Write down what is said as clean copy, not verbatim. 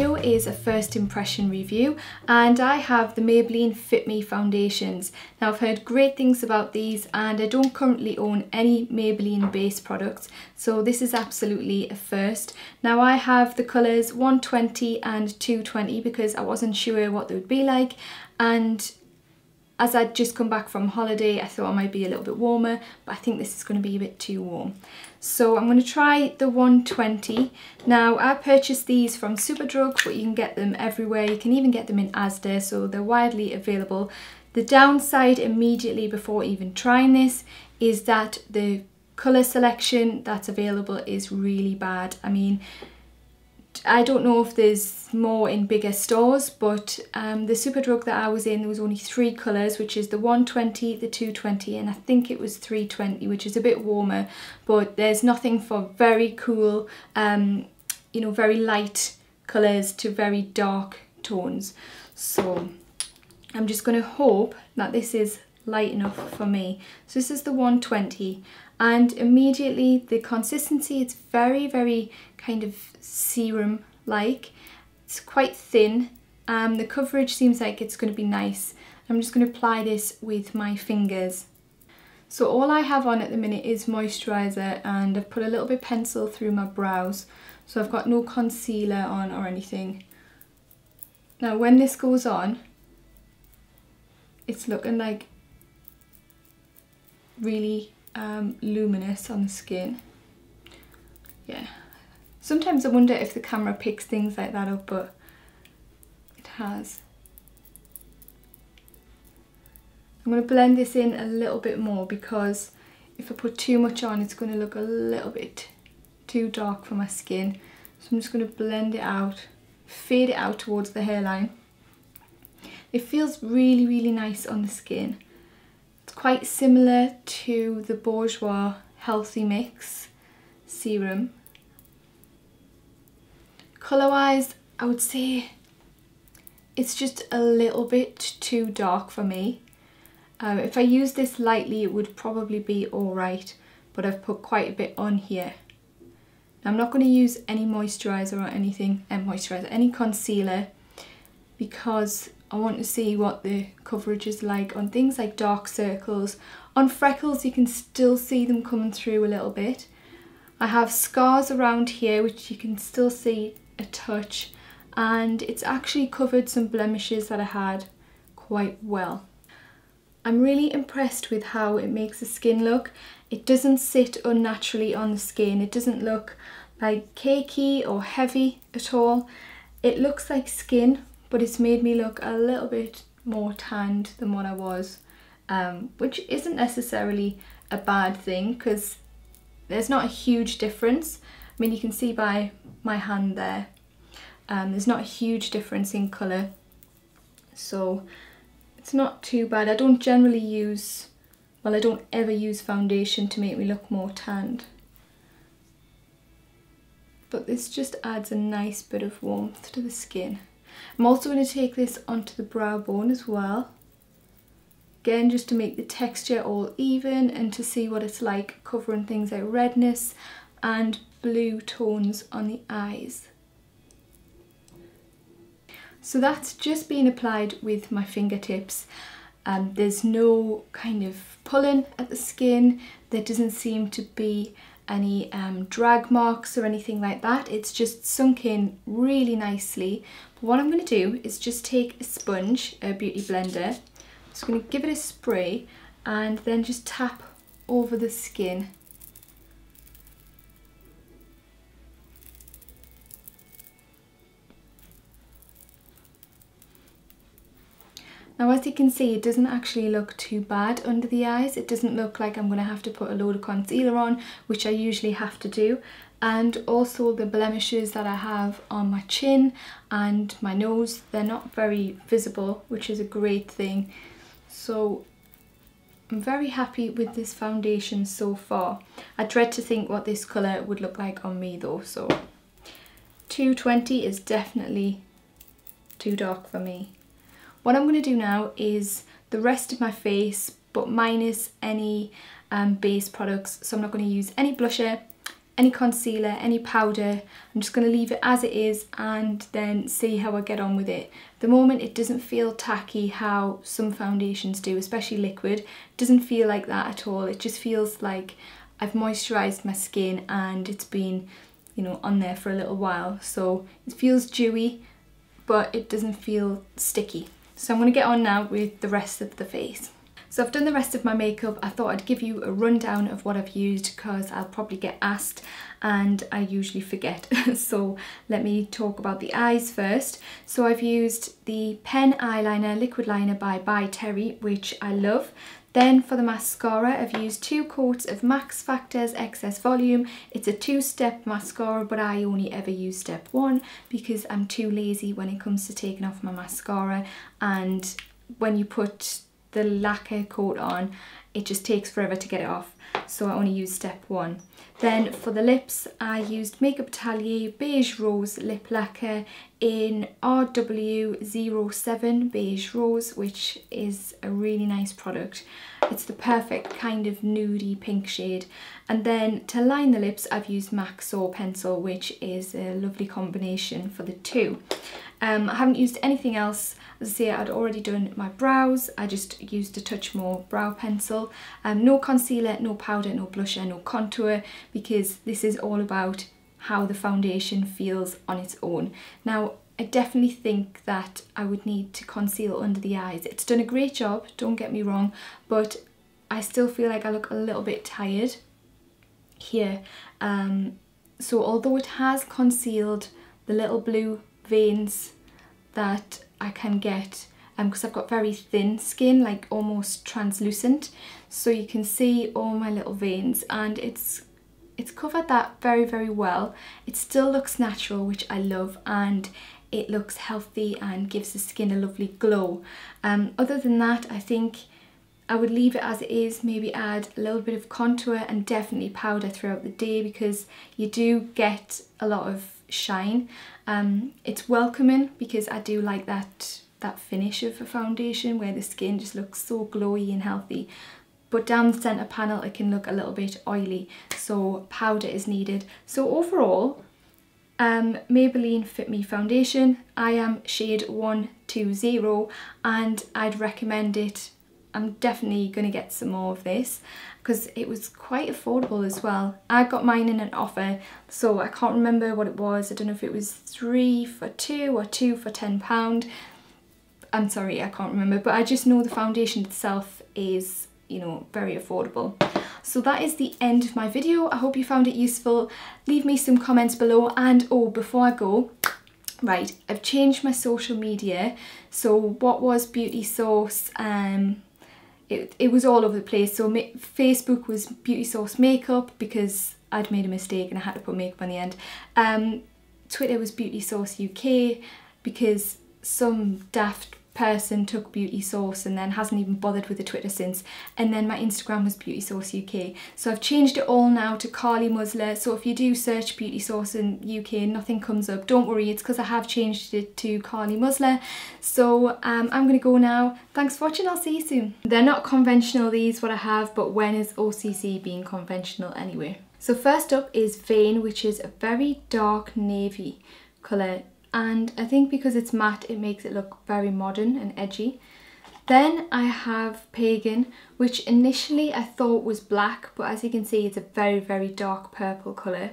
video is a first impression review and I have the Maybelline Fit Me foundations. Now I've heard great things about these and I don't currently own any Maybelline base products, so this is absolutely a first. Now I have the colours 120 and 220 because I wasn't sure what they would be like, and as I'd just come back from holiday, I thought it might be a little bit warmer, but I think this is going to be a bit too warm. So I'm going to try the 120. Now I purchased these from Superdrug, but you can get them everywhere. You can even get them in Asda, so they're widely available. The downside immediately before even trying this is that the colour selection that's available is really bad. I mean, I don't know if there's more in bigger stores, but the Superdrug that I was in, there was only 3 colours, which is the 120, the 220, and I think it was 320, which is a bit warmer, but there's nothing for very cool, you know, very light colours to very dark tones. So I'm just going to hope that this is light enough for me. So this is the 120, and immediately the consistency, it's very kind of serum like. It's quite thin. The coverage seems like it's going to be nice. I'm just going to apply this with my fingers. So all I have on at the minute is moisturiser, and I've put a little bit of pencil through my brows, so I've got no concealer on or anything. Now when this goes on, it's looking like really luminous on the skin. Yeah, sometimes I wonder if the camera picks things like that up, but it has. I'm going to blend this in a little bit more because if I put too much on, it's going to look a little bit too dark for my skin. So I'm just going to blend it out, fade it out towards the hairline. It feels really nice on the skin. It's quite similar to the Bourjois Healthy Mix serum. Colour wise, I would say it's just a little bit too dark for me. If I use this lightly, it would probably be alright, but I've put quite a bit on here. Now, I'm not going to use any moisturiser or anything, any concealer, because I want to see what the coverage is like on things like dark circles. On freckles, you can still see them coming through a little bit. I have scars around here, which you can still see a touch, and it's actually covered some blemishes that I had quite well. I'm really impressed with how it makes the skin look. It doesn't sit unnaturally on the skin. It doesn't look like cakey or heavy at all. It looks like skin, but it's made me look a little bit more tanned than what I was, which isn't necessarily a bad thing because there's not a huge difference. I mean, you can see by my hand there, there's not a huge difference in colour, so it's not too bad. I don't generally use, well, I don't ever use foundation to make me look more tanned, but this just adds a nice bit of warmth to the skin. I'm also going to take this onto the brow bone as well, again just to make the texture all even and to see what it's like covering things like redness and blue tones on the eyes. So that's just being applied with my fingertips. There's no kind of pulling at the skin. There doesn't seem to be any drag marks or anything like that. It's just sunk in really nicely. But what I'm going to do is just take a sponge, a beauty blender. I'm just going to give it a spray and then just tap over the skin. Now, as you can see, it doesn't actually look too bad under the eyes. It doesn't look like I'm going to have to put a load of concealer on, which I usually have to do. And also the blemishes that I have on my chin and my nose, they're not very visible, which is a great thing. So I'm very happy with this foundation so far. I dread to think what this colour would look like on me though, so 220 is definitely too dark for me. What I'm going to do now is the rest of my face, but minus any base products. So I'm not going to use any blusher, any concealer, any powder. I'm just going to leave it as it is and then see how I get on with it. At the moment it doesn't feel tacky how some foundations do, especially liquid. It doesn't feel like that at all. It just feels like I've moisturised my skin and it's been, you know, on there for a little while. So it feels dewy, but it doesn't feel sticky. So I'm going to get on now with the rest of the face. So I've done the rest of my makeup. I thought I'd give you a rundown of what I've used because I'll probably get asked and I usually forget. So let me talk about the eyes first. So I've used the pen eyeliner liquid liner by Terry, which I love. Then for the mascara, I've used 2 coats of Max Factor's Excess Volume. It's a 2-step mascara, but I only ever use step 1 because I'm too lazy when it comes to taking off my mascara, and when you put the lacquer coat on, it just takes forever to get it off, so I only use step 1. Then for the lips, I used Makeup Atelier Beige Rose Lip Lacquer in RW07 Beige Rose, which is a really nice product. It's the perfect kind of nudie pink shade. And then to line the lips, I've used MAC Soar Pencil, which is a lovely combination for the two. I haven't used anything else. As I say, I'd already done my brows. I just used a touch more brow pencil. No concealer, no powder, no blusher, no contour, because this is all about how the foundation feels on its own. Now, I definitely think that I would need to conceal under the eyes. It's done a great job, don't get me wrong, but I still feel like I look a little bit tired here. So although it has concealed the little blue veins that I can get, because I've got very thin skin, like almost translucent, so you can see all my little veins, and it's covered that very, very well. It still looks natural, which I love, and it looks healthy and gives the skin a lovely glow. Other than that, I think I would leave it as it is, maybe add a little bit of contour and definitely powder throughout the day, because you do get a lot of shine. It's welcoming because I do like that finish of a foundation where the skin just looks so glowy and healthy. But down the centre panel it can look a little bit oily, so powder is needed. So overall, Maybelline Fit Me foundation, I am shade 120 and I'd recommend it. I'm definitely going to get some more of this because it was quite affordable as well. I got mine in an offer, so I can't remember what it was. I don't know if it was 3 for 2 or 2 for £10. I'm sorry, I can't remember, but I just know the foundation itself is, you know, very affordable. So that is the end of my video. I hope you found it useful. Leave me some comments below, and oh, before I go, right, I've changed my social media. So what was Beauty Source, it was all over the place. So Facebook was Beauty Source Makeup because I'd made a mistake and I had to put makeup on the end. Twitter was Beauty Source UK because some daft person took Beauty Source and then hasn't even bothered with the Twitter since. And then my Instagram was Beauty Source UK. So I've changed it all now to Carly Musleh. So if you do search Beauty Source in UK, nothing comes up. Don't worry, it's because I have changed it to Carly Musleh. So I'm going to go now. Thanks for watching, I'll see you soon. They're not conventional, these, what I have, but when is OCC being conventional anyway? So first up is Vein, which is a very dark navy colour. And I think because it's matte, it makes it look very modern and edgy. Then I have Pagan, which initially I thought was black, but as you can see, it's a very, very dark purple colour.